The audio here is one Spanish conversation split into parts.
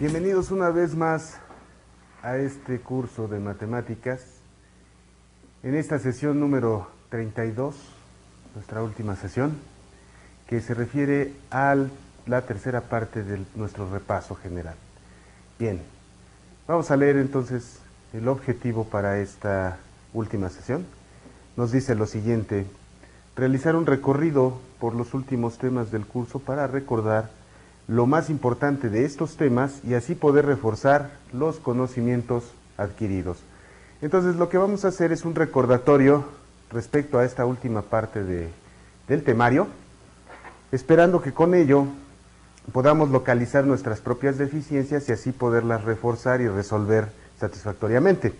Bienvenidos una vez más a este curso de matemáticas. En esta sesión número 32, nuestra última sesión, que se refiere a la tercera parte de nuestro repaso general. Bien, vamos a leer entonces el objetivo para esta última sesión. Nos dice lo siguiente: realizar un recorrido por los últimos temas del curso para recordar lo más importante de estos temas y así poder reforzar los conocimientos adquiridos. Entonces lo que vamos a hacer es un recordatorio respecto a esta última parte del temario, esperando que con ello podamos localizar nuestras propias deficiencias y así poderlas reforzar y resolver satisfactoriamente.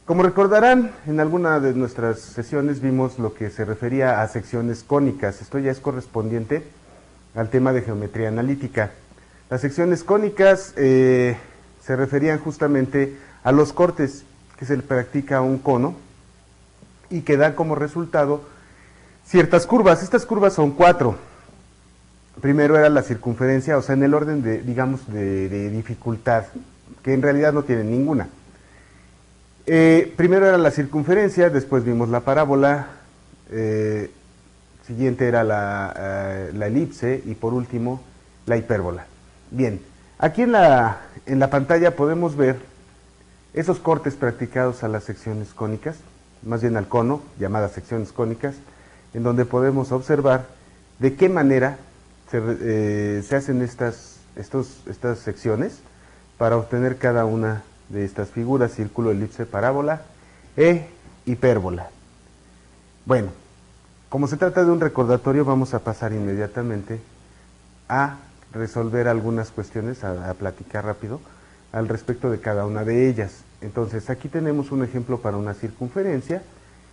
Como recordarán, en alguna de nuestras sesiones vimos lo que se refería a secciones cónicas. Esto ya es correspondiente al tema de geometría analítica. Las secciones cónicas se referían justamente a los cortes que se le practica a un cono y que dan como resultado ciertas curvas. Estas curvas son 4. Primero era la circunferencia, o sea, en el orden de, digamos, de dificultad, que en realidad no tienen ninguna. Primero era la circunferencia, después vimos la parábola, siguiente era la elipse y por último la hipérbola. Bien, aquí en la pantalla podemos ver esos cortes practicados a las secciones cónicas, más bien al cono, llamadas secciones cónicas, en donde podemos observar de qué manera se hacen estas secciones para obtener cada una de estas figuras: círculo, elipse, parábola e hipérbola. Bueno, como se trata de un recordatorio, vamos a pasar inmediatamente a resolver algunas cuestiones, a platicar rápido al respecto de cada una de ellas. Entonces, aquí tenemos un ejemplo para una circunferencia,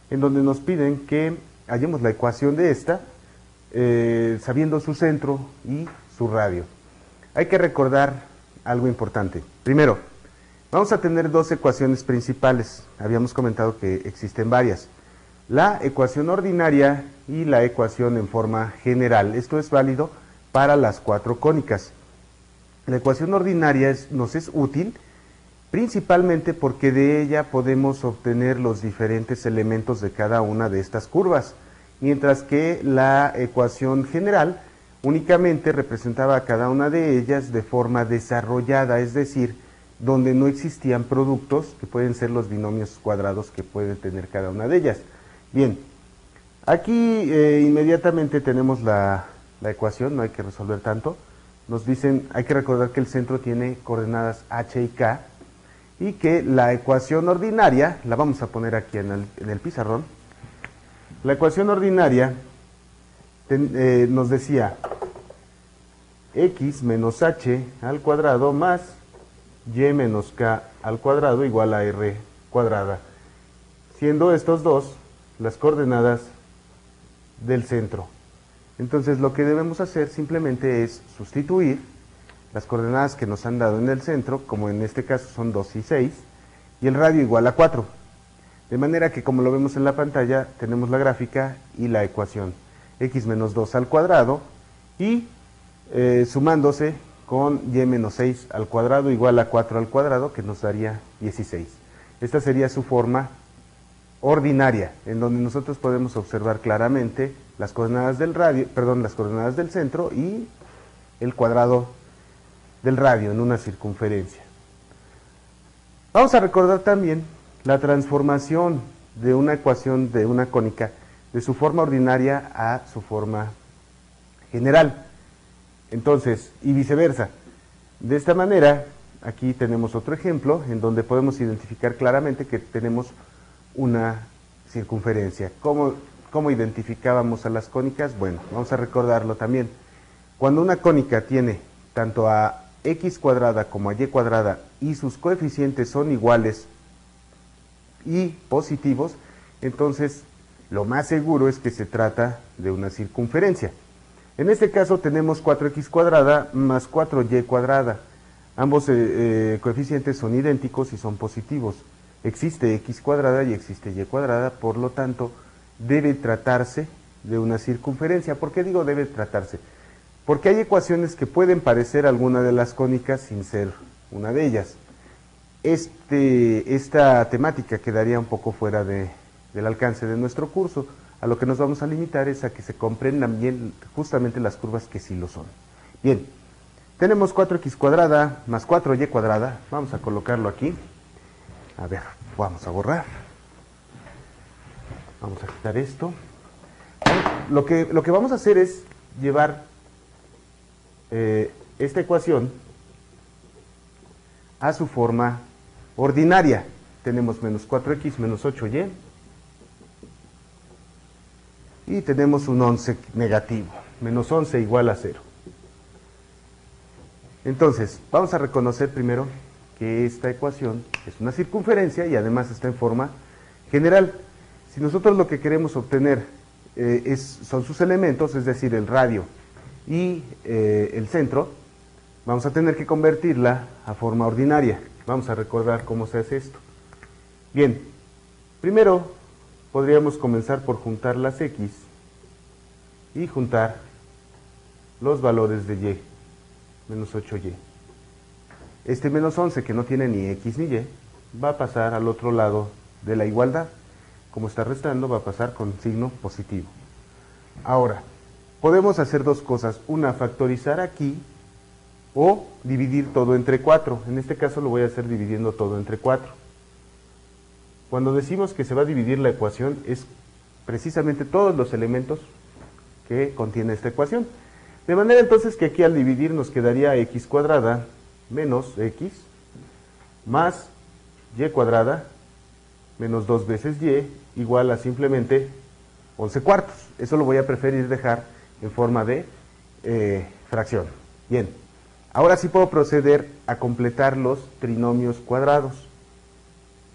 en donde nos piden que hallemos la ecuación de esta, sabiendo su centro y su radio. Hay que recordar algo importante. Primero, vamos a tener dos ecuaciones principales. Habíamos comentado que existen varias: la ecuación ordinaria y la ecuación en forma general. Esto es válido para las 4 cónicas. La ecuación ordinaria nos es útil principalmente porque de ella podemos obtener los diferentes elementos de cada una de estas curvas, mientras que la ecuación general únicamente representaba a cada una de ellas de forma desarrollada, es decir, donde no existían productos, que pueden ser los binomios cuadrados que puede tener cada una de ellas. Bien, aquí inmediatamente tenemos la ecuación, no hay que resolver tanto. Nos dicen, hay que recordar que el centro tiene coordenadas h y k, y que la ecuación ordinaria, la vamos a poner aquí en el pizarrón. La ecuación ordinaria nos decía x menos h al cuadrado más y menos k al cuadrado igual a r cuadrada, siendo estos dos las coordenadas del centro. Entonces lo que debemos hacer simplemente es sustituir las coordenadas que nos han dado en el centro, como en este caso son 2 y 6, y el radio igual a 4. De manera que, como lo vemos en la pantalla, tenemos la gráfica y la ecuación: x menos 2 al cuadrado y sumándose con y menos 6 al cuadrado igual a 4 al cuadrado, que nos daría 16. Esta sería su forma ordinaria, en donde nosotros podemos observar claramente las coordenadas las coordenadas del centro y el cuadrado del radio en una circunferencia. Vamos a recordar también la transformación de una ecuación de una cónica de su forma ordinaria a su forma general. Entonces, y viceversa. De esta manera, aquí tenemos otro ejemplo en donde podemos identificar claramente que tenemos una circunferencia. ¿Cómo identificábamos a las cónicas? Bueno, vamos a recordarlo también. Cuando una cónica tiene tanto a x cuadrada como a y cuadrada y sus coeficientes son iguales y positivos, entonces lo más seguro es que se trata de una circunferencia. En este caso tenemos 4x cuadrada más 4y cuadrada. Ambos coeficientes son idénticos y son positivos. Existe x cuadrada y existe y cuadrada, por lo tanto debe tratarse de una circunferencia. ¿Por qué digo debe tratarse? porque hay ecuaciones que pueden parecer alguna de las cónicas sin ser una de ellas. Esta temática quedaría un poco fuera del alcance de nuestro curso. A lo que nos vamos a limitar es a que se comprendan bien justamente las curvas que sí lo son. Bien, tenemos 4x cuadrada más 4y cuadrada. Vamos a colocarlo aquí. A ver, vamos a borrar. Vamos a quitar esto. Lo que vamos a hacer es llevar esta ecuación a su forma ordinaria. Tenemos menos 4x menos 8y y tenemos un 11 negativo, menos 11 igual a 0. Entonces, vamos a reconocer primero que esta ecuación es una circunferencia y además está en forma general. Si nosotros lo que queremos obtener son sus elementos, es decir, el radio y el centro, vamos a tener que convertirla a forma ordinaria. Vamos a recordar cómo se hace esto. Bien, primero podríamos comenzar por juntar las x y juntar los valores de y, menos 8y. Este menos 11, que no tiene ni x ni y, va a pasar al otro lado de la igualdad. Como está restando, va a pasar con signo positivo. Ahora, podemos hacer dos cosas. Una, factorizar aquí o dividir todo entre 4. En este caso lo voy a hacer dividiendo todo entre 4. Cuando decimos que se va a dividir la ecuación, es precisamente todos los elementos que contiene esta ecuación. De manera entonces que aquí al dividir nos quedaría x cuadrada menos x más y cuadrada menos 2 veces y igual a simplemente 11 cuartos. Eso lo voy a preferir dejar en forma de fracción. Bien, ahora sí puedo proceder a completar los trinomios cuadrados.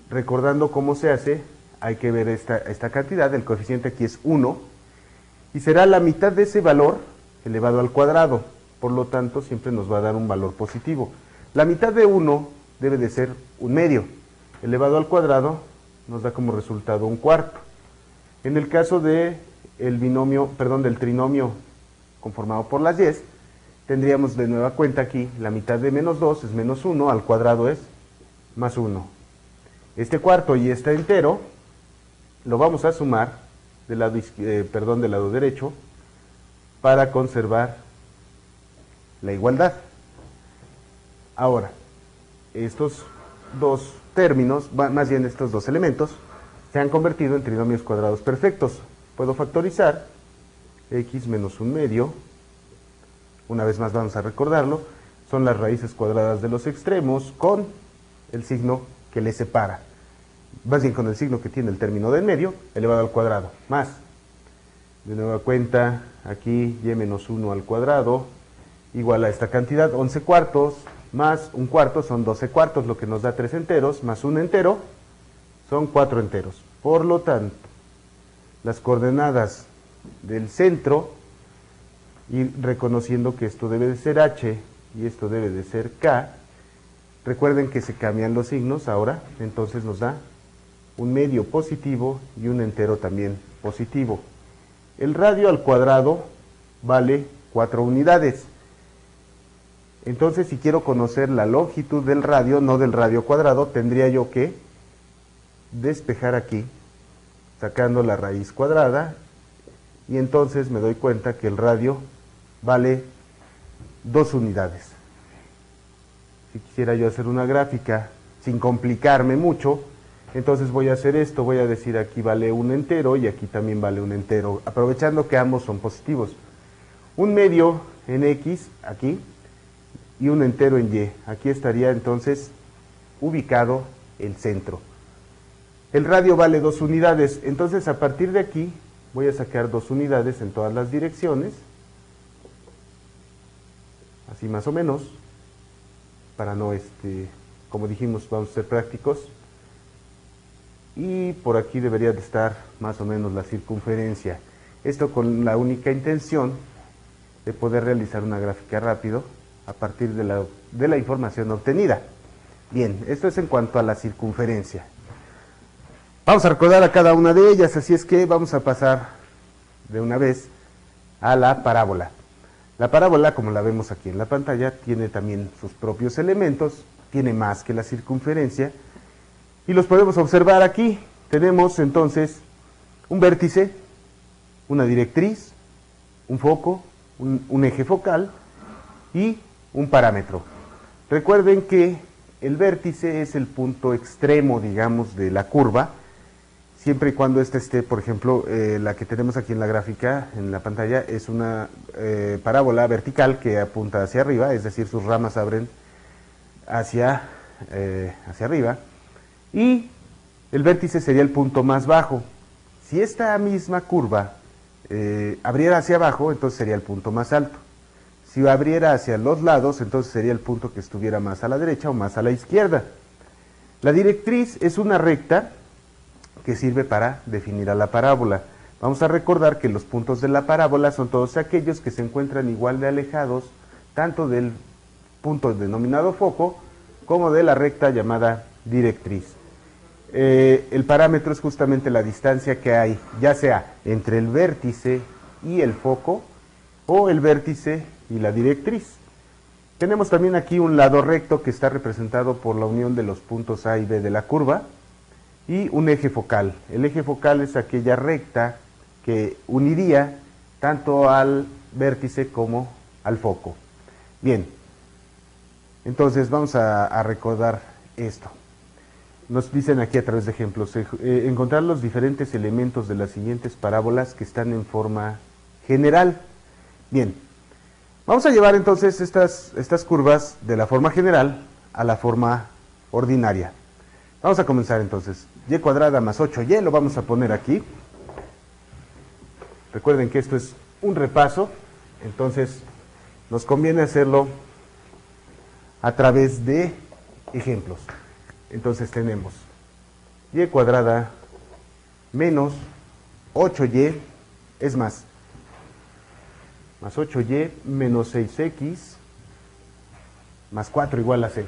Recordando cómo se hace, hay que ver esta cantidad. El coeficiente aquí es 1 y será la mitad de ese valor elevado al cuadrado. Por lo tanto, siempre nos va a dar un valor positivo. La mitad de 1 debe de ser un medio. Elevado al cuadrado nos da como resultado un cuarto. En el caso del trinomio conformado por las y, tendríamos de nueva cuenta aquí, la mitad de menos 2 es menos 1, al cuadrado es más 1. Este cuarto y este entero lo vamos a sumar del lado derecho para conservar la igualdad. Ahora, estos dos términos, más bien estos dos elementos, se han convertido en trinomios cuadrados perfectos. Puedo factorizar x menos un medio, una vez más vamos a recordarlo, son las raíces cuadradas de los extremos con el signo que les separa, más bien con el signo que tiene el término del medio, elevado al cuadrado, más, de nueva cuenta, aquí y menos 1 al cuadrado, igual a esta cantidad, 11 cuartos, más un cuarto son 12 cuartos, lo que nos da 3 enteros, más un entero, son 4 enteros. Por lo tanto, las coordenadas del centro, y reconociendo que esto debe de ser h y esto debe de ser k, recuerden que se cambian los signos ahora, entonces nos da un medio positivo y un entero también positivo. El radio al cuadrado vale 4 unidades. Entonces, si quiero conocer la longitud del radio, no del radio cuadrado, tendría yo que despejar aquí, sacando la raíz cuadrada, y entonces me doy cuenta que el radio vale 2 unidades. Si quisiera yo hacer una gráfica sin complicarme mucho, entonces voy a hacer esto, voy a decir aquí vale un entero y aquí también vale un entero, aprovechando que ambos son positivos. Un medio en x, aquí, y un entero en y. Aquí estaría entonces ubicado el centro. El radio vale 2 unidades, entonces a partir de aquí voy a sacar 2 unidades en todas las direcciones, así más o menos, para no, como dijimos, vamos a ser prácticos. Y por aquí debería de estar más o menos la circunferencia. Esto con la única intención de poder realizar una gráfica rápido a partir de la información obtenida. Bien, esto es en cuanto a la circunferencia. Vamos a recordar a cada una de ellas, así es que vamos a pasar de una vez a la parábola. La parábola, como la vemos aquí en la pantalla, tiene también sus propios elementos, tiene más que la circunferencia, y los podemos observar aquí. Tenemos entonces un vértice, una directriz, un foco, un eje focal y un parámetro. Recuerden que el vértice es el punto extremo, digamos, de la curva, siempre y cuando esta esté, por ejemplo, la que tenemos aquí en la gráfica, en la pantalla, es una parábola vertical que apunta hacia arriba, es decir, sus ramas abren hacia arriba, y el vértice sería el punto más bajo. Si esta misma curva abriera hacia abajo, entonces sería el punto más alto. Si abriera hacia los lados, entonces sería el punto que estuviera más a la derecha o más a la izquierda. La directriz es una recta que sirve para definir a la parábola. Vamos a recordar que los puntos de la parábola son todos aquellos que se encuentran igual de alejados, tanto del punto denominado foco, como de la recta llamada directriz. El parámetro es justamente la distancia que hay, ya sea entre el vértice y el foco, o el vértice y la directriz. Tenemos también aquí un lado recto que está representado por la unión de los puntos A y B de la curva, y un eje focal. El eje focal es aquella recta que uniría tanto al vértice como al foco. Bien, entonces vamos a recordar esto. Nos dicen aquí a través de ejemplos, encontrar los diferentes elementos de las siguientes parábolas que están en forma general. Bien, vamos a llevar entonces estas curvas de la forma general a la forma ordinaria. Vamos a comenzar entonces. Y cuadrada más 8y lo vamos a poner aquí. Recuerden que esto es un repaso, entonces nos conviene hacerlo a través de ejemplos. Entonces tenemos y cuadrada menos 8y, es más 8y menos 6x más 4 igual a 0.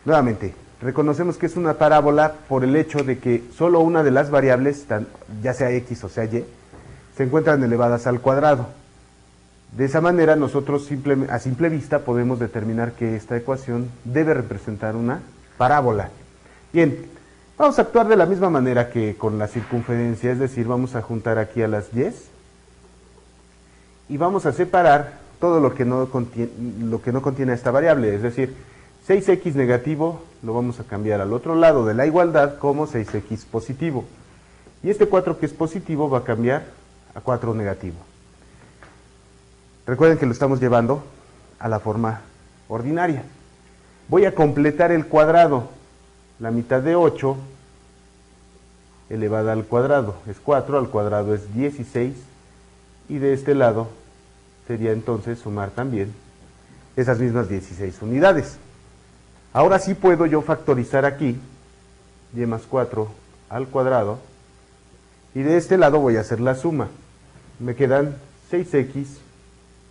Nuevamente, reconocemos que es una parábola por el hecho de que solo una de las variables, ya sea x o sea y, se encuentran elevadas al cuadrado. De esa manera nosotros a simple vista podemos determinar que esta ecuación debe representar una parábola. Bien, vamos a actuar de la misma manera que con la circunferencia, es decir, vamos a juntar aquí a las y y vamos a separar todo lo que no contiene esta variable, es decir, 6x negativo lo vamos a cambiar al otro lado de la igualdad como 6x positivo. Y este 4 que es positivo va a cambiar a 4 negativo. Recuerden que lo estamos llevando a la forma ordinaria. Voy a completar el cuadrado. La mitad de 8 elevada al cuadrado es 4, al cuadrado es 16. Y de este lado sería entonces sumar también esas mismas 16 unidades. Ahora sí puedo yo factorizar aquí y más 4 al cuadrado, y de este lado voy a hacer la suma. Me quedan 6x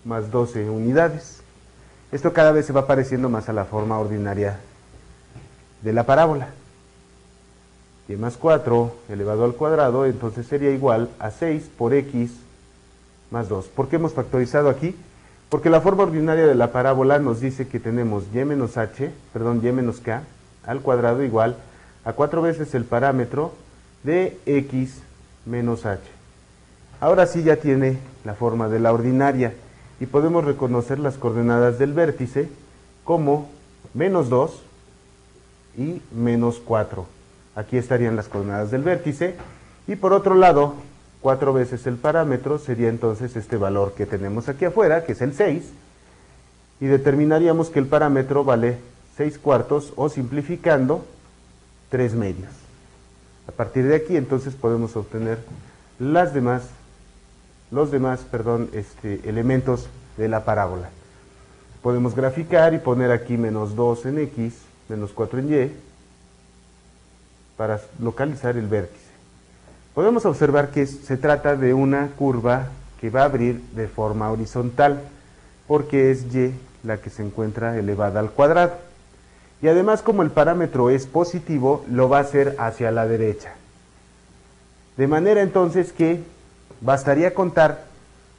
más 12 unidades. Esto cada vez se va pareciendo más a la forma ordinaria de la parábola. Y más 4 elevado al cuadrado, entonces sería igual a 6 por x más 2. ¿Por qué hemos factorizado aquí? Porque la forma ordinaria de la parábola nos dice que tenemos y menos k al cuadrado igual a 4 veces el parámetro de x menos h. Ahora sí ya tiene la forma de la ordinaria y podemos reconocer las coordenadas del vértice como menos 2 y menos 4. Aquí estarían las coordenadas del vértice, y por otro lado 4 veces el parámetro sería entonces este valor que tenemos aquí afuera, que es el 6, y determinaríamos que el parámetro vale 6 cuartos, o simplificando 3 medios. A partir de aquí entonces podemos obtener los demás elementos de la parábola. Podemos graficar y poner aquí menos 2 en x, menos 4 en y, para localizar el vértice. Podemos observar que se trata de una curva que va a abrir de forma horizontal, porque es y la que se encuentra elevada al cuadrado. Y además, como el parámetro es positivo, lo va a hacer hacia la derecha. De manera entonces que bastaría contar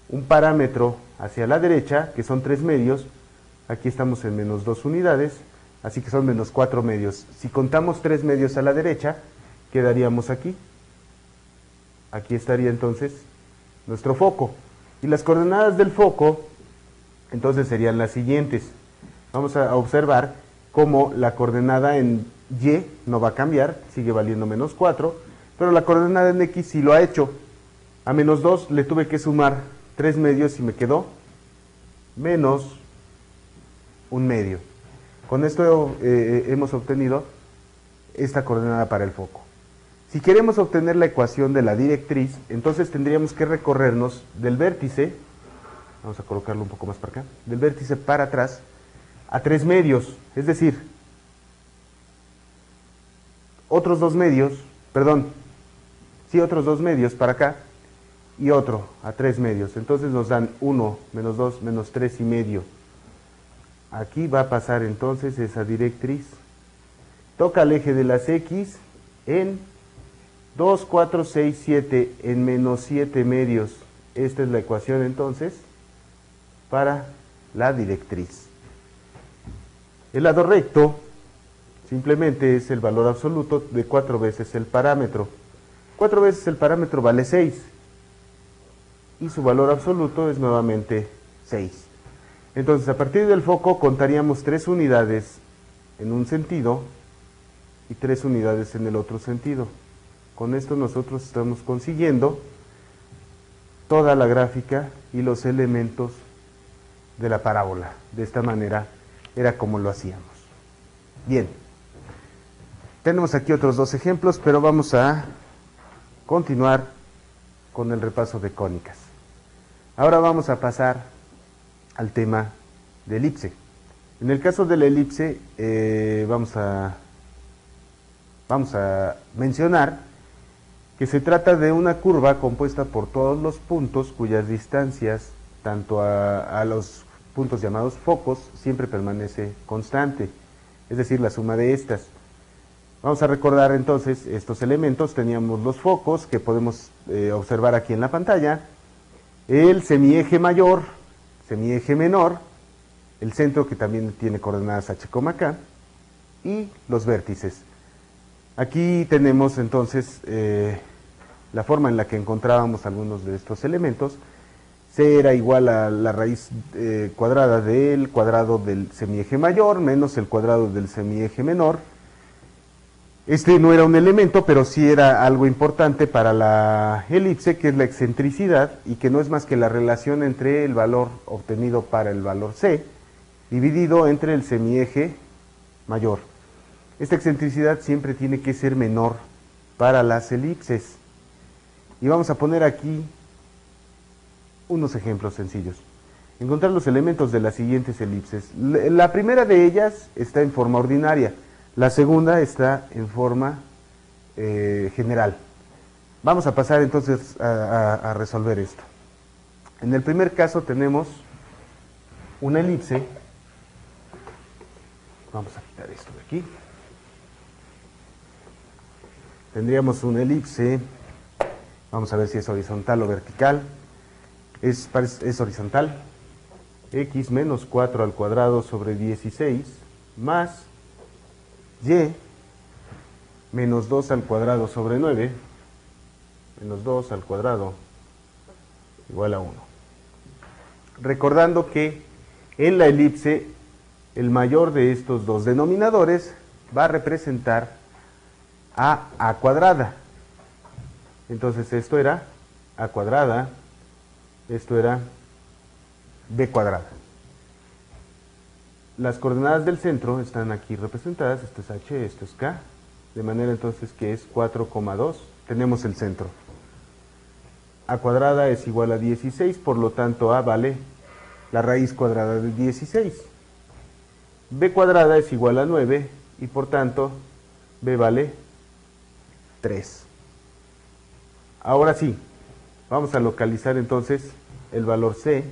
un parámetro hacia la derecha, que son 3 medios. Aquí estamos en menos 2 unidades, así que son menos 4 medios. Si contamos 3 medios a la derecha, quedaríamos aquí. Aquí estaría entonces nuestro foco. Y las coordenadas del foco, entonces serían las siguientes. Vamos a observar cómo la coordenada en Y no va a cambiar, sigue valiendo menos 4, pero la coordenada en X sí lo ha hecho. A menos 2 le tuve que sumar 3 medios y me quedó menos 1 medio. Con esto hemos obtenido esta coordenada para el foco. Si queremos obtener la ecuación de la directriz, entonces tendríamos que recorrernos del vértice, vamos a colocarlo un poco más para acá, del vértice para atrás, a 3 medios, es decir, otros 2 medios, otros 2 medios para acá, y otro a 3 medios. Entonces nos dan 1, menos 2, menos 3 y medio. Aquí va a pasar entonces esa directriz. Toca el eje de las X en 2, 4, 6, 7 en menos 7 medios. Esta es la ecuación entonces para la directriz. El lado recto simplemente es el valor absoluto de 4 veces el parámetro. 4 veces el parámetro vale 6. Y su valor absoluto es nuevamente 6. Entonces, a partir del foco contaríamos 3 unidades en un sentido y 3 unidades en el otro sentido. Con esto nosotros estamos consiguiendo toda la gráfica y los elementos de la parábola. De esta manera era como lo hacíamos. Bien, tenemos aquí otros 2 ejemplos, pero vamos a continuar con el repaso de cónicas. Ahora vamos a pasar al tema de elipse. En el caso de la elipse vamos a mencionar que se trata de una curva compuesta por todos los puntos cuyas distancias, tanto a los puntos llamados focos, siempre permanece constante, es decir, la suma de estas. Vamos a recordar entonces estos elementos. Teníamos los focos que podemos observar aquí en la pantalla, el semieje mayor, semieje menor, el centro que también tiene coordenadas h, k, y los vértices. Aquí tenemos entonces la forma en la que encontrábamos algunos de estos elementos. C era igual a la raíz cuadrada del cuadrado del semieje mayor menos el cuadrado del semieje menor. Este no era un elemento, pero sí era algo importante para la elipse, que es la excentricidad, y que no es más que la relación entre el valor obtenido para el valor C, dividido entre el semieje mayor. Esta excentricidad siempre tiene que ser menor para las elipses. Y vamos a poner aquí unos ejemplos sencillos. Encontrar los elementos de las siguientes elipses. La primera de ellas está en forma ordinaria. La segunda está en forma general. Vamos a pasar entonces a resolver esto. En el primer caso tenemos una elipse. Vamos a quitar esto de aquí. Tendríamos una elipse. Vamos a ver si es horizontal o vertical. Es horizontal. X menos 4 al cuadrado sobre 16 más y menos 2 al cuadrado sobre 9 menos 2 al cuadrado igual a 1. Recordando que en la elipse el mayor de estos dos denominadores va a representar a cuadrada. Entonces esto era a cuadrada, esto era b cuadrada. Las coordenadas del centro están aquí representadas, esto es h, esto es k, de manera entonces que es 4,2, tenemos el centro. A cuadrada es igual a 16, por lo tanto a vale la raíz cuadrada de 16. B cuadrada es igual a 9 y por tanto b vale 3. Ahora sí, vamos a localizar entonces el valor c,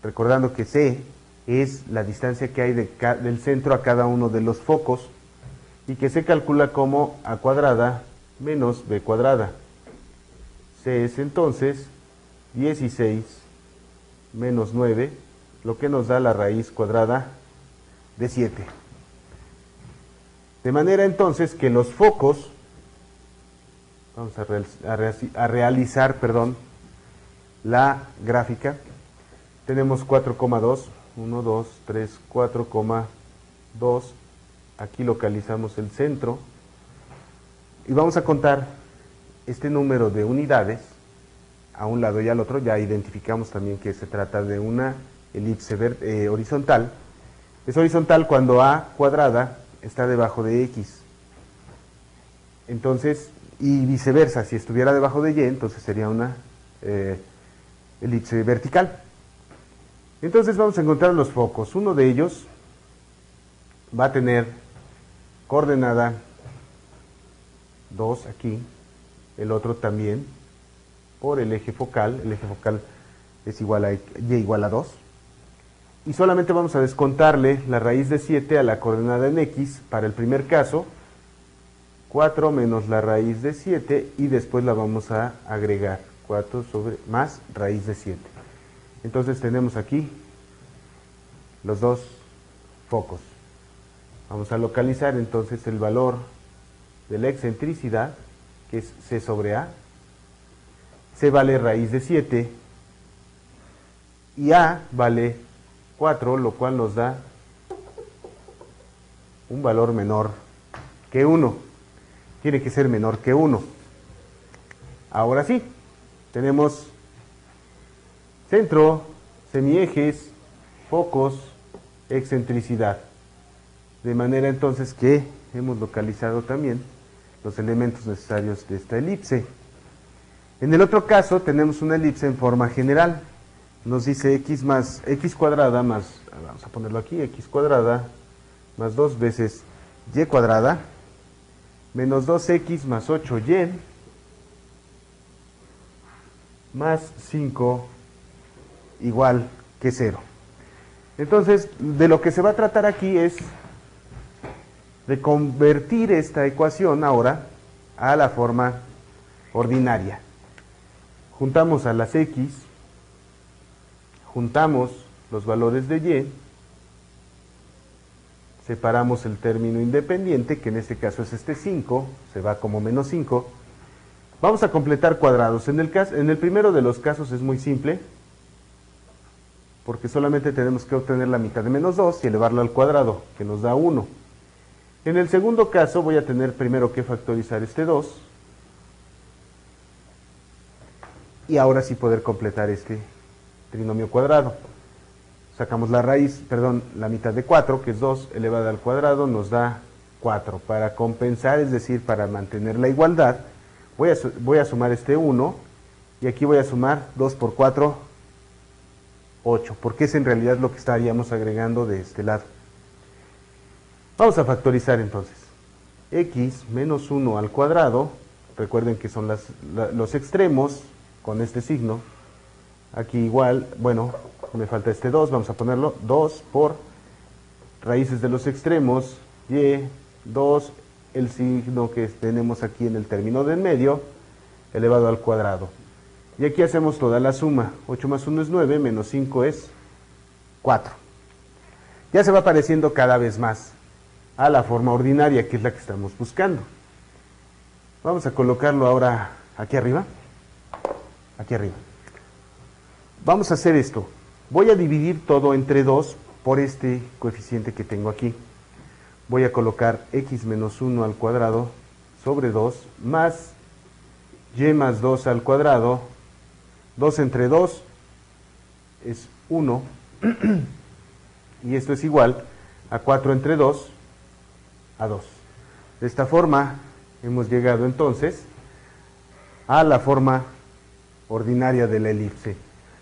recordando que c es la distancia que hay del centro a cada uno de los focos y que se calcula como a cuadrada menos b cuadrada. C es entonces 16 menos 9, lo que nos da la raíz cuadrada de 7. De manera entonces que los focos, vamos a realizar, la gráfica. Tenemos 4,2, 1, 2, 3, 4,2. Aquí localizamos el centro. Y vamos a contar este número de unidades a un lado y al otro. Ya identificamos también que se trata de una elipse horizontal. Es horizontal cuando a cuadrada está debajo de x. Entonces, y viceversa, si estuviera debajo de y, entonces sería una elipse vertical. Entonces vamos a encontrar los focos. Uno de ellos va a tener coordenada 2 aquí, el otro también, por el eje focal. El eje focal es igual a y igual a 2. Y solamente vamos a descontarle la raíz de 7 a la coordenada en x para el primer caso, 4 menos la raíz de 7, y después la vamos a agregar, 4 sobre más raíz de 7. Entonces tenemos aquí los dos focos. Vamos a localizar entonces el valor de la excentricidad, que es c sobre a. C vale raíz de 7 y a vale 4, lo cual nos da un valor menor que 1. Tiene que ser menor que 1. Ahora sí, tenemos centro, semiejes, focos, excentricidad. De manera entonces que hemos localizado también los elementos necesarios de esta elipse. En el otro caso tenemos una elipse en forma general. Nos dice x cuadrada más, vamos a ponerlo aquí, x cuadrada más 2 veces y cuadrada menos 2x más 8y más 5 igual que 0. Entonces, de lo que se va a tratar aquí es de convertir esta ecuación ahora a la forma ordinaria. Juntamos a las x, juntamos los valores de y, separamos el término independiente, que en este caso es este 5, se va como menos 5. Vamos a completar cuadrados. En el primero de los casos es muy simple, porque solamente tenemos que obtener la mitad de menos 2 y elevarlo al cuadrado, que nos da 1. En el segundo caso voy a tener primero que factorizar este 2, y ahora sí poder completar este trinomio cuadrado. Sacamos la raíz, la mitad de 4, que es 2, elevada al cuadrado, nos da 4. Para compensar, es decir, para mantener la igualdad, voy a sumar este 1, y aquí voy a sumar 2 por 4, 8, porque es en realidad lo que estaríamos agregando de este lado. Vamos a factorizar entonces. X menos 1 al cuadrado, recuerden que son los extremos con este signo. Aquí igual, bueno, me falta este 2, vamos a ponerlo 2 por raíces de los extremos, y 2, el signo que tenemos aquí en el término del medio, elevado al cuadrado. Y aquí hacemos toda la suma. 8 más 1 es 9, menos 5 es 4. Ya se va pareciendo cada vez más a la forma ordinaria, que es la que estamos buscando. Vamos a colocarlo ahora aquí arriba. Aquí arriba. Vamos a hacer esto. Voy a dividir todo entre 2 por este coeficiente que tengo aquí. Voy a colocar x menos 1 al cuadrado sobre 2 más y más 2 al cuadrado. 2 entre 2 es 1. Y esto es igual a 4 entre 2 a 2. De esta forma hemos llegado entonces a la forma ordinaria de la elipse.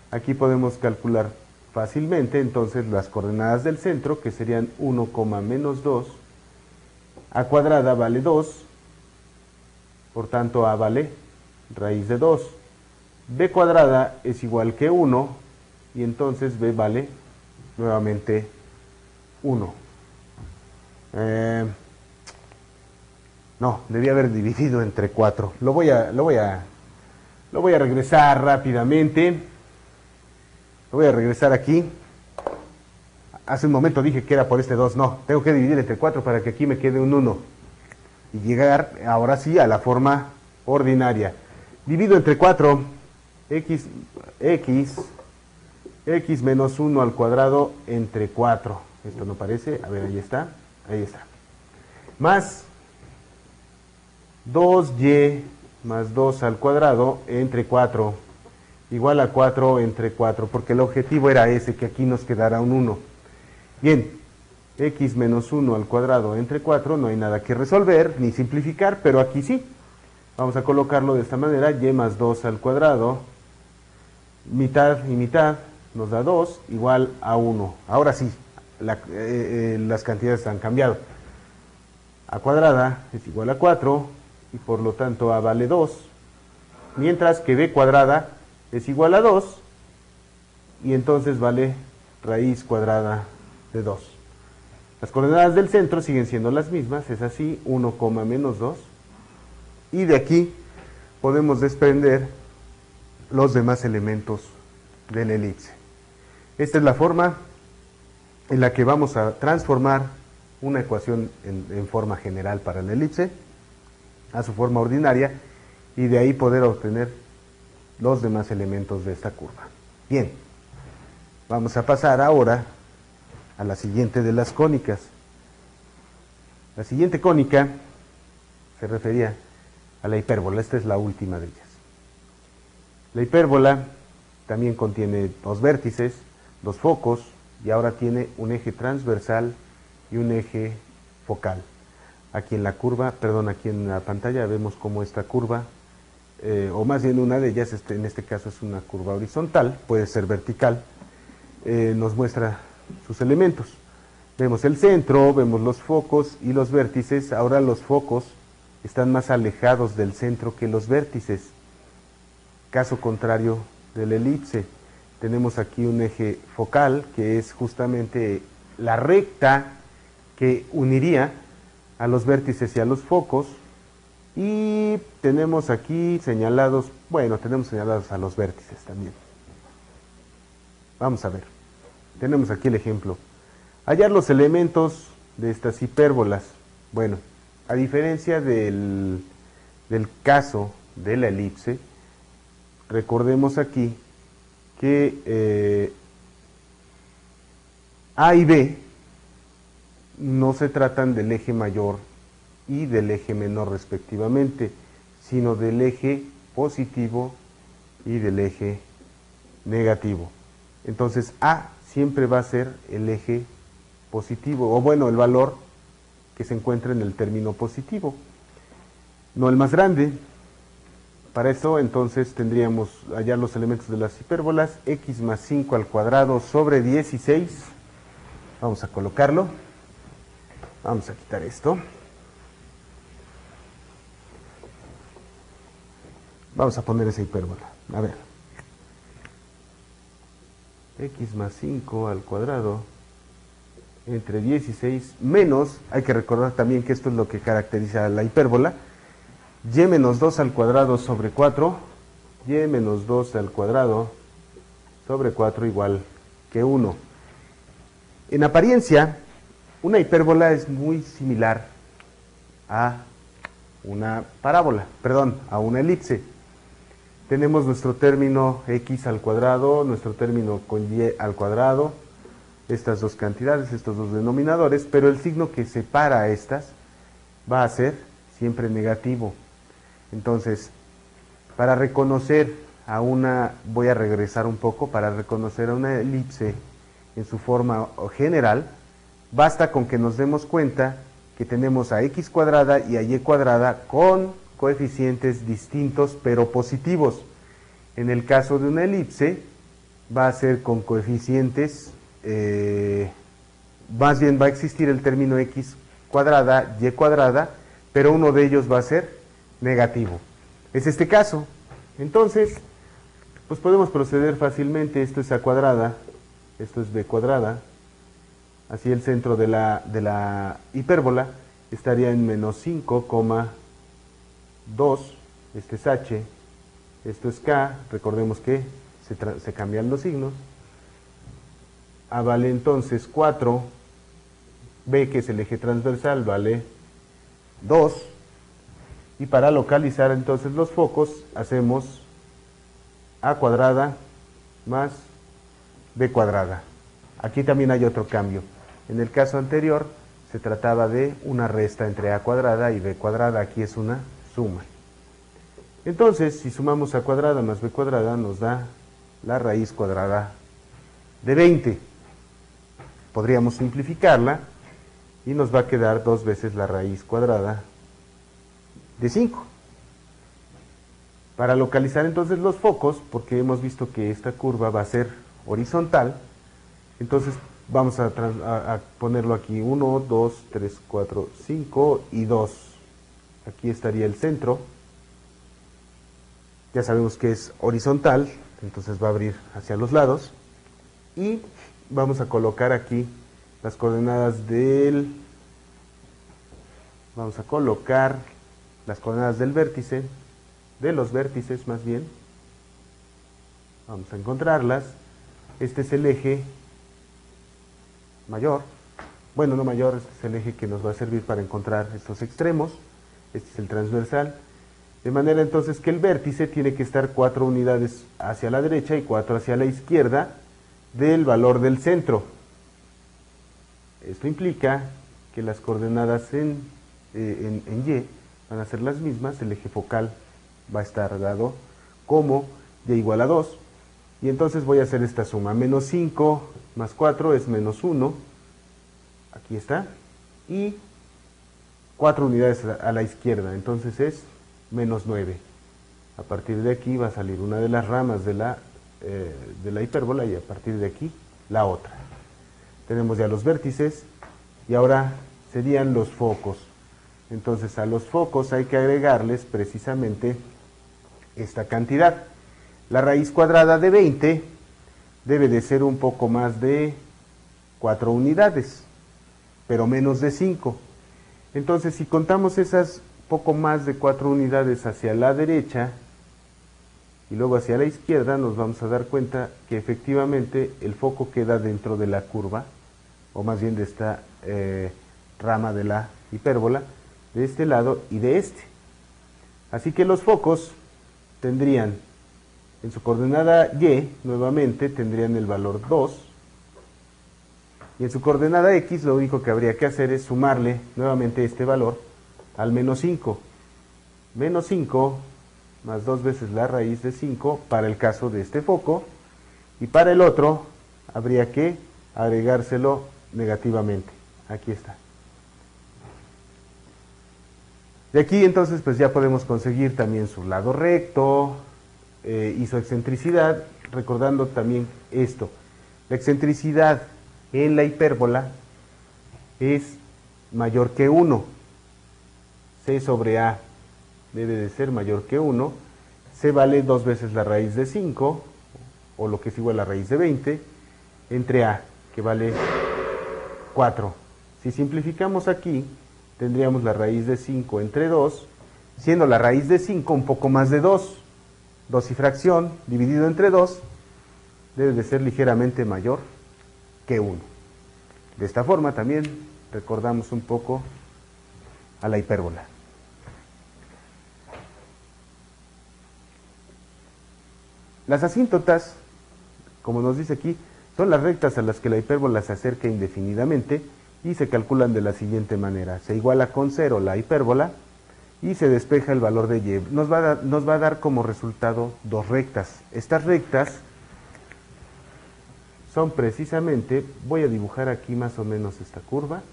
Aquí podemos calcular fácilmente entonces las coordenadas del centro, que serían 1, menos 2. A cuadrada vale 2, por tanto a vale raíz de 2. B cuadrada es igual que 1, y entonces B vale nuevamente 1. No, debía haber dividido entre 4. Lo voy a Lo voy a regresar rápidamente. Lo voy a regresar aquí. Hace un momento dije que era por este 2, no. Tengo que dividir entre 4 para que aquí me quede un 1. Y llegar ahora sí a la forma ordinaria. Divido entre 4, x menos 1 al cuadrado entre 4. Esto no parece, a ver, ahí está. Más 2y más 2 al cuadrado entre 4. Igual a 4 entre 4, porque el objetivo era ese, que aquí nos quedara un 1. Bien, x menos 1 al cuadrado entre 4, no hay nada que resolver ni simplificar, pero aquí sí. Vamos a colocarlo de esta manera, y más 2 al cuadrado, mitad y mitad, nos da 2, igual a 1. Ahora sí, las cantidades han cambiado. A cuadrada es igual a 4, y por lo tanto a vale 2, mientras que b cuadrada es igual a 2, y entonces vale raíz cuadrada de 2. Las coordenadas del centro siguen siendo las mismas, es así, 1, menos 2, y de aquí podemos desprender los demás elementos de la elipse. Esta es la forma en la que vamos a transformar una ecuación en forma general para la elipse a su forma ordinaria, y de ahí poder obtener los demás elementos de esta curva. Bien, vamos a pasar ahora a la siguiente de las cónicas. La siguiente cónica se refería a la hipérbola, esta es la última de ellas. La hipérbola también contiene dos vértices, dos focos, y ahora tiene un eje transversal y un eje focal. Aquí en la aquí en la pantalla vemos cómo esta curva, o más bien una de ellas, en este caso es una curva horizontal, puede ser vertical, nos muestra sus elementos. Vemos el centro, vemos los focos y los vértices. Ahora los focos están más alejados del centro que los vértices. Caso contrario de la elipse, tenemos aquí un eje focal, que es justamente la recta que uniría a los vértices y a los focos, y tenemos aquí señalados, tenemos señalados a los vértices también. Vamos a ver, tenemos aquí el ejemplo. Hallar los elementos de estas hipérbolas. Bueno, a diferencia del caso de la elipse, recordemos aquí que A y B no se tratan del eje mayor y del eje menor respectivamente, sino del eje positivo y del eje negativo. Entonces A siempre va a ser el eje positivo, o el valor que se encuentra en el término positivo, no el más grande. Para eso entonces tendríamos hallar los elementos de las hipérbolas, x más 5 al cuadrado sobre 16, vamos a colocarlo, vamos a quitar esto, vamos a poner esa hipérbola, a ver, x más 5 al cuadrado entre 16 menos, hay que recordar también que esto es lo que caracteriza a la hipérbola, y menos 2 al cuadrado sobre 4, y menos 2 al cuadrado sobre 4 igual que 1. En apariencia, una hipérbola es muy similar a una parábola, a una elipse. Tenemos nuestro término x al cuadrado, nuestro término con y al cuadrado, estas dos cantidades, estos dos denominadores, pero el signo que separa a estas va a ser siempre negativo. Entonces, para reconocer voy a regresar un poco, para reconocer a una elipse en su forma general, basta con que nos demos cuenta que tenemos a x cuadrada y a y cuadrada con coeficientes distintos pero positivos. En el caso de una elipse, va a ser con coeficientes, más bien va a existir el término x cuadrada, y cuadrada, pero uno de ellos va a ser negativo. Es este caso. Entonces, pues podemos proceder fácilmente. Esto es a cuadrada, esto es b cuadrada. Así el centro de la hipérbola estaría en menos 5,2, este es h, esto es K, recordemos que se cambian los signos. A vale entonces 4, B, que es el eje transversal, vale 2, y para localizar entonces los focos hacemos A cuadrada más B cuadrada. Aquí también hay otro cambio. En el caso anterior se trataba de una resta entre A cuadrada y B cuadrada, aquí es una suma. Entonces, si sumamos A cuadrada más B cuadrada, nos da la raíz cuadrada de 20. Podríamos simplificarla y nos va a quedar 2 veces la raíz cuadrada de 5. Para localizar entonces los focos, porque hemos visto que esta curva va a ser horizontal, entonces vamos a ponerlo aquí, 1, 2, 3, 4, 5 y 2. Aquí estaría el centro. Ya sabemos que es horizontal, entonces va a abrir hacia los lados. Y vamos a colocar aquí las coordenadas del... Vamos a colocar las coordenadas del vértice, de los vértices más bien. Vamos a encontrarlas. Este es el eje mayor. Bueno, no mayor, este es el eje que nos va a servir para encontrar estos extremos. Este es el transversal. De manera entonces que el vértice tiene que estar 4 unidades hacia la derecha y 4 hacia la izquierda del valor del centro. Esto implica que las coordenadas en Y van a ser las mismas, el eje focal va a estar dado como Y igual a 2, y entonces voy a hacer esta suma, menos 5 más 4 es menos 1, aquí está, y 4 unidades a la izquierda, entonces es menos 9. A partir de aquí va a salir una de las ramas de la hipérbola y a partir de aquí la otra. Tenemos ya los vértices y ahora serían los focos. Entonces a los focos hay que agregarles precisamente esta cantidad. La raíz cuadrada de 20 debe de ser un poco más de 4 unidades, pero menos de 5. Entonces si contamos esas poco más de 4 unidades hacia la derecha y luego hacia la izquierda, nos vamos a dar cuenta que efectivamente el foco queda dentro de la curva, o más bien de esta rama de la hipérbola, de este lado y de este. Así que los focos tendrían, en su coordenada Y, nuevamente, tendrían el valor 2, y en su coordenada X lo único que habría que hacer es sumarle nuevamente este valor al menos 5. Menos 5 más 2 veces la raíz de 5 para el caso de este foco, y para el otro habría que agregárselo negativamente. Aquí está. De aquí entonces pues ya podemos conseguir también su lado recto y su excentricidad, recordando también esto. La excentricidad en la hipérbola es mayor que 1. C sobre A debe de ser mayor que 1. C vale 2 veces la raíz de 5, o lo que es igual a la raíz de 20, entre A, que vale 4. Si simplificamos aquí, tendríamos la raíz de 5 entre 2, siendo la raíz de 5 un poco más de 2. 2 y fracción dividido entre 2 debe de ser ligeramente mayor que 1. De esta forma también recordamos un poco a la hipérbola. Las asíntotas, como nos dice aquí, son las rectas a las que la hipérbola se acerca indefinidamente y se calculan de la siguiente manera. Se iguala con 0 la hipérbola y se despeja el valor de y. Nos va a dar como resultado dos rectas. Estas rectas son precisamente, voy a dibujar aquí más o menos esta curva,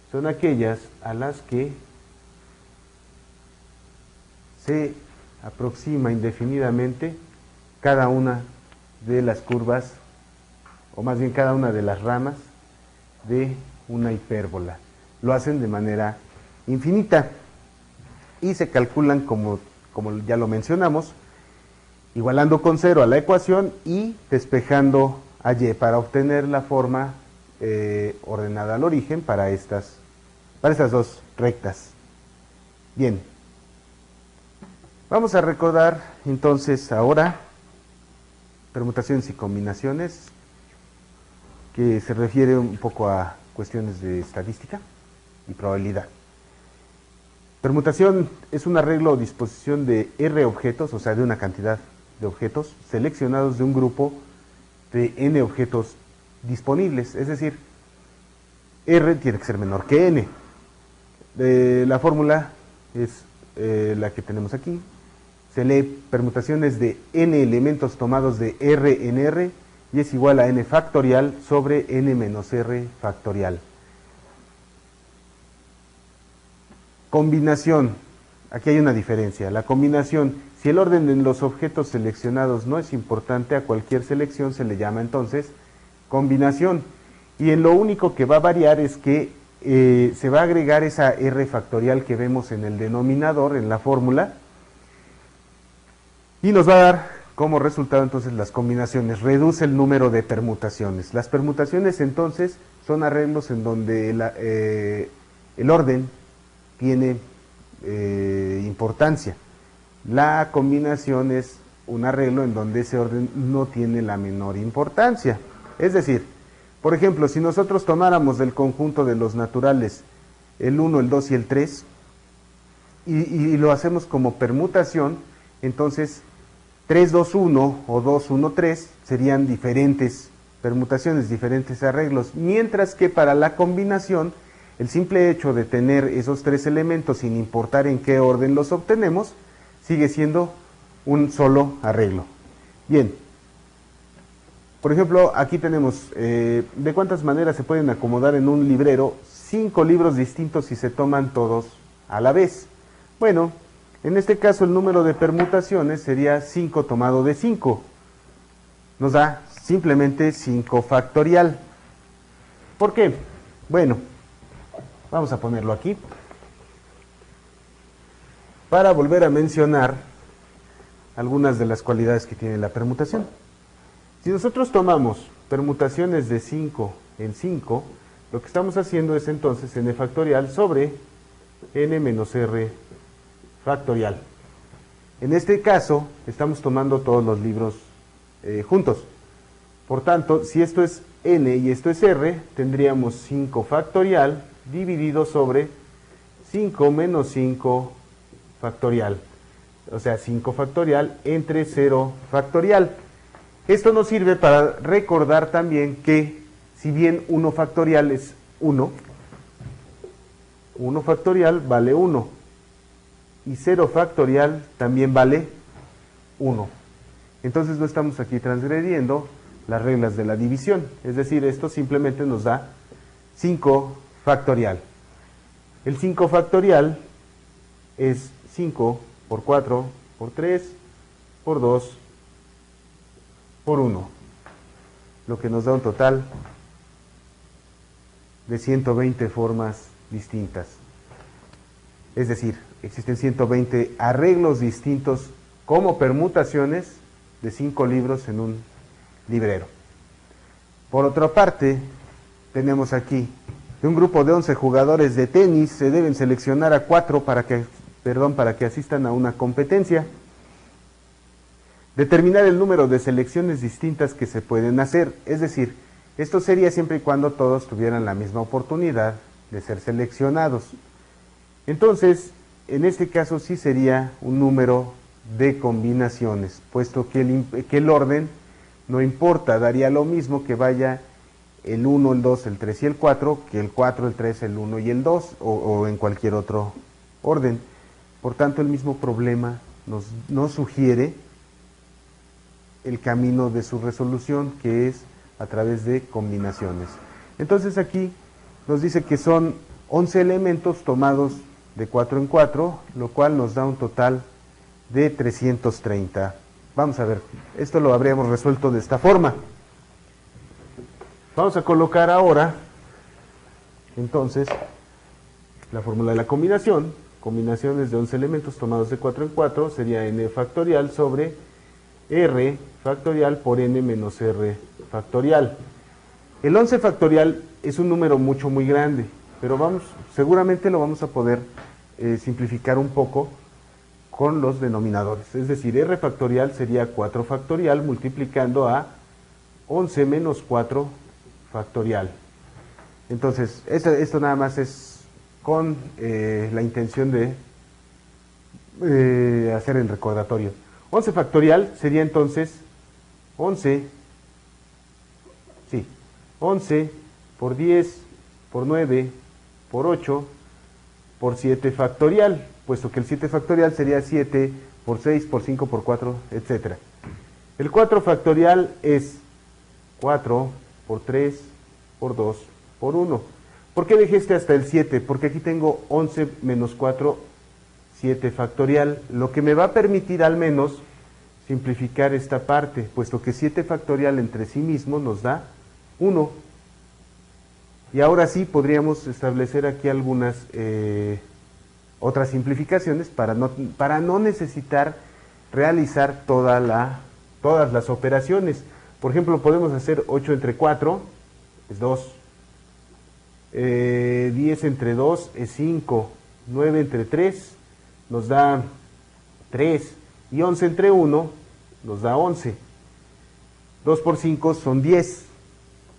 son aquellas a las que se aproxima indefinidamente cada una de las curvas, o más bien cada una de las ramas de una hipérbola. Lo hacen de manera infinita y se calculan como ya lo mencionamos, igualando con 0 a la ecuación y despejando a y para obtener la forma ordenada al origen para estas dos rectas. Bien. Vamos a recordar entonces ahora permutaciones y combinaciones, que se refiere un poco a cuestiones de estadística y probabilidad. Permutación es un arreglo o disposición de R objetos, o sea, de una cantidad de objetos seleccionados de un grupo de N objetos disponibles, es decir, R tiene que ser menor que N. La fórmula es la que tenemos aquí. Se lee permutaciones de N elementos tomados de R en R y es igual a N factorial sobre N menos R factorial. Combinación. Aquí hay una diferencia. La combinación, si el orden en los objetos seleccionados no es importante, a cualquier selección se le llama entonces combinación. Y en lo único que va a variar es que se va a agregar esa R factorial que vemos en el denominador, en la fórmula, y nos va a dar como resultado entonces las combinaciones. Reduce el número de permutaciones. Las permutaciones entonces son arreglos en donde el orden tiene importancia. La combinación es un arreglo en donde ese orden no tiene la menor importancia. Es decir, por ejemplo, si nosotros tomáramos del conjunto de los naturales el 1, el 2 y el 3 y lo hacemos como permutación, entonces 3, 2, 1 o 2, 1, 3 serían diferentes permutaciones, diferentes arreglos, mientras que para la combinación el simple hecho de tener esos tres elementos, sin importar en qué orden los obtenemos, sigue siendo un solo arreglo. Bien, por ejemplo, aquí tenemos de cuántas maneras se pueden acomodar en un librero 5 libros distintos si se toman todos a la vez. Bueno, en este caso el número de permutaciones sería 5 tomado de 5. Nos da simplemente 5 factorial. ¿Por qué? Bueno, vamos a ponerlo aquí para volver a mencionar algunas de las cualidades que tiene la permutación. Si nosotros tomamos permutaciones de 5 en 5, lo que estamos haciendo es entonces n factorial sobre n menos r factorial. En este caso estamos tomando todos los libros juntos. Por tanto, si esto es n y esto es r, tendríamos 5 factorial dividido sobre 5 menos 5 factorial. O sea, 5 factorial entre 0 factorial. Esto nos sirve para recordar también que si bien 1 factorial es 1, 1 factorial vale 1 y 0 factorial también vale 1. Entonces no estamos aquí transgrediendo las reglas de la división, es decir, esto simplemente nos da 5 factorial. El 5 factorial es 5 por 4 por 3 por 2 por 1, lo que nos da un total de 120 formas distintas. Es decir, existen 120 arreglos distintos como permutaciones de 5 libros en un librero. Por otra parte, tenemos aquí, de un grupo de 11 jugadores de tenis, se deben seleccionar a 4 para que asistan a una competencia. Determinar el número de selecciones distintas que se pueden hacer, es decir, esto sería siempre y cuando todos tuvieran la misma oportunidad de ser seleccionados. Entonces, en este caso sí sería un número de combinaciones, puesto que el orden no importa, daría lo mismo que vaya el 1, el 2, el 3 y el 4, que el 4, el 3, el 1 y el 2, o en cualquier otro orden. Por tanto, el mismo problema nos sugiere el camino de su resolución, que es a través de combinaciones. Entonces aquí nos dice que son 11 elementos tomados de 4 en 4, lo cual nos da un total de 330. Vamos a ver, esto lo habríamos resuelto de esta forma. Vamos a colocar ahora, entonces, la fórmula de la combinación. Combinaciones de 11 elementos tomados de 4 en 4 sería n factorial sobre r factorial por n menos r factorial. El 11 factorial es un número muy grande, pero seguramente lo vamos a poder simplificar un poco con los denominadores. Es decir, r factorial sería 4 factorial multiplicando a 11 menos 4 factorial. Entonces, esto nada más es con la intención de hacer el recordatorio. 11 factorial sería entonces 11 por 10 por 9 por 8 por 7 factorial, puesto que el 7 factorial sería 7 por 6 por 5 por 4, etc. El 4 factorial es 4 por 3 por 2 por 1. ¿Por qué dejé hasta el 7? Porque aquí tengo 11 menos 4, 7 factorial, lo que me va a permitir al menos simplificar esta parte, puesto que 7 factorial entre sí mismo nos da 1. Y ahora sí podríamos establecer aquí algunas otras simplificaciones para no necesitar realizar todas las operaciones. Por ejemplo, podemos hacer 8 entre 4 es 2, 10 entre 2 es 5, 9 entre 3 nos da 3 y 11 entre 1 nos da 11. 2 por 5 son 10,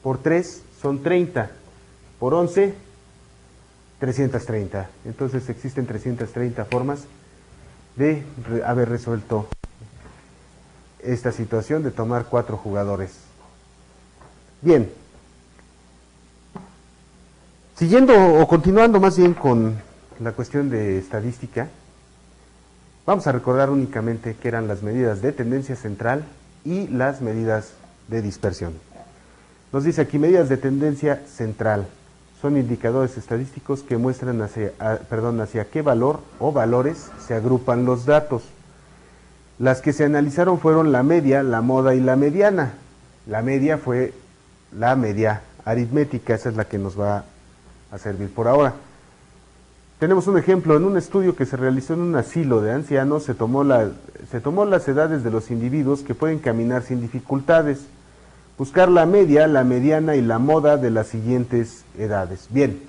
por 3 son 30, por 11, 330. Entonces existen 330 formas de haber resuelto esta situación de tomar 4 jugadores. Bien. Siguiendo o continuando más bien con la cuestión de estadística, vamos a recordar únicamente qué eran las medidas de tendencia central y las medidas de dispersión. Nos dice aquí medidas de tendencia central. Son indicadores estadísticos que muestran hacia qué valor o valores se agrupan los datos. Las que se analizaron fueron la media, la moda y la mediana. La media fue la media aritmética, esa es la que nos va a servir por ahora. Tenemos un ejemplo, en un estudio que se realizó en un asilo de ancianos, se tomó las edades de los individuos que pueden caminar sin dificultades. Buscar la media, la mediana y la moda de las siguientes edades. Bien,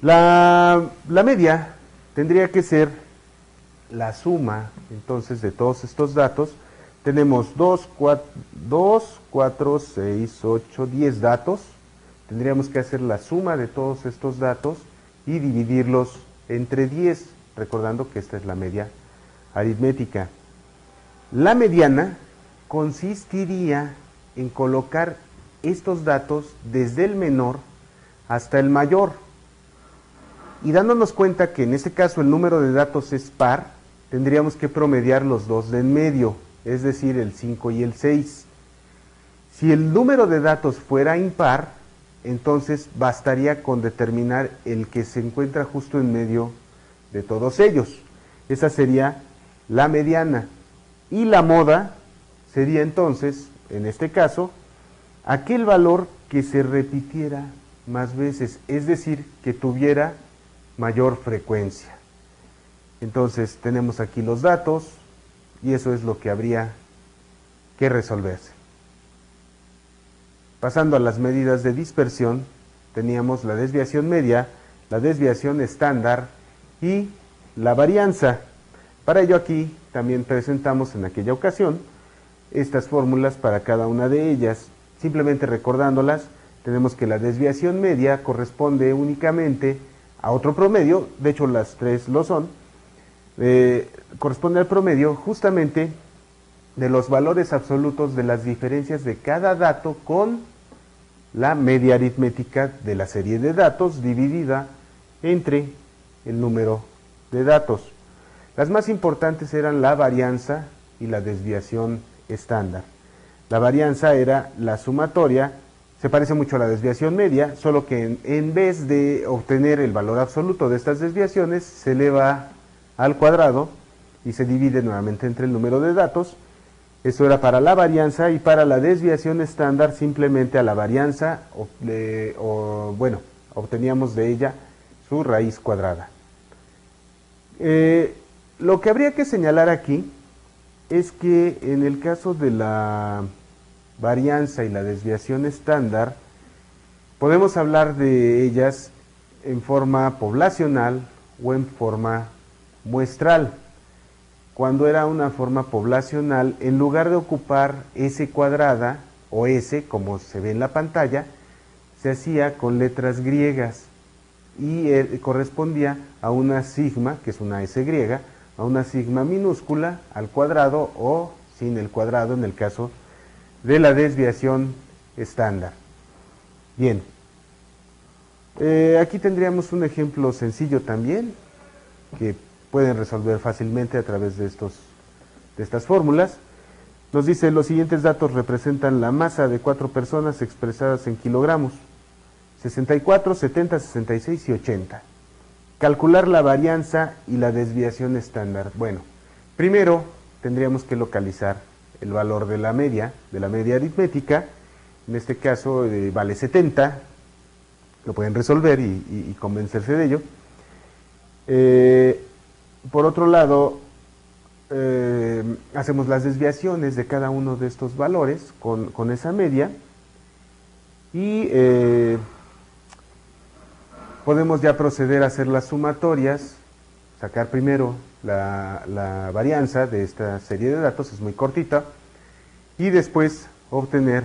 la media tendría que ser la suma, entonces, de todos estos datos. Tenemos 2, 4, 6, 8, 10 datos. Tendríamos que hacer la suma de todos estos datos y dividirlos entre 10, recordando que esta es la media aritmética. La mediana consistiría en colocar estos datos desde el menor hasta el mayor. Y dándonos cuenta que en este caso el número de datos es par, tendríamos que promediar los dos de en medio, es decir, el 5 y el 6. Si el número de datos fuera impar, entonces bastaría con determinar el que se encuentra justo en medio de todos ellos. Esa sería la mediana. Y la moda sería entonces, en este caso, aquel valor que se repitiera más veces, es decir, que tuviera mayor frecuencia. Entonces tenemos aquí los datos y eso es lo que habría que resolverse. Pasando a las medidas de dispersión, teníamos la desviación media, la desviación estándar y la varianza. Para ello aquí también presentamos en aquella ocasión estas fórmulas para cada una de ellas. Simplemente recordándolas, tenemos que la desviación media corresponde únicamente a otro promedio, de hecho las tres lo son, corresponde al promedio justamente de los valores absolutos de las diferencias de cada dato con la media aritmética de la serie de datos dividida entre el número de datos. Las más importantes eran la varianza y la desviación estándar. La varianza era la sumatoria, se parece mucho a la desviación media, solo que en vez de obtener el valor absoluto de estas desviaciones, se eleva al cuadrado y se divide nuevamente entre el número de datos. Eso era para la varianza, y para la desviación estándar simplemente a la varianza, obteníamos de ella su raíz cuadrada. Lo que habría que señalar aquí es que en el caso de la varianza y la desviación estándar, podemos hablar de ellas en forma poblacional o en forma muestral. cuando era una forma poblacional, en lugar de ocupar S cuadrada o S, como se ve en la pantalla, se hacía con letras griegas y correspondía a una sigma, que es una S griega, a una sigma minúscula al cuadrado o sin el cuadrado en el caso de la desviación estándar. Bien, aquí tendríamos un ejemplo sencillo también, que pueden resolver fácilmente a través de estas fórmulas. Nos dice: los siguientes datos representan la masa de 4 personas expresadas en kilogramos: 64, 70, 66 y 80. Calcular la varianza y la desviación estándar. Bueno, primero tendríamos que localizar el valor de la media aritmética. En este caso vale 70. Lo pueden resolver y convencerse de ello. Por otro lado, hacemos las desviaciones de cada uno de estos valores con esa media y podemos ya proceder a hacer las sumatorias, sacar primero la varianza de esta serie de datos, es muy cortita, y después obtener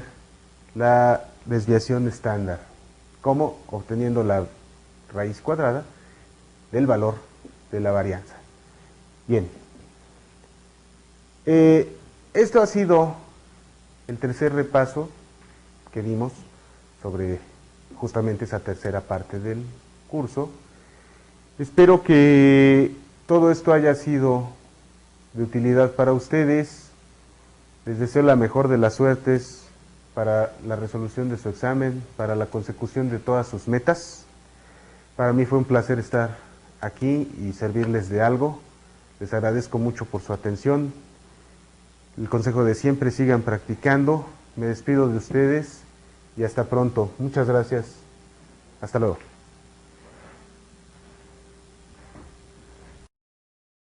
la desviación estándar, como obteniendo la raíz cuadrada del valor de la varianza. Bien, esto ha sido el tercer repaso que dimos sobre justamente esa tercera parte del curso. Espero que todo esto haya sido de utilidad para ustedes. Les deseo la mejor de las suertes para la resolución de su examen, para la consecución de todas sus metas. Para mí fue un placer estar aquí y servirles de algo. Les agradezco mucho por su atención. El consejo de siempre: sigan practicando. Me despido de ustedes y hasta pronto. Muchas gracias. Hasta luego.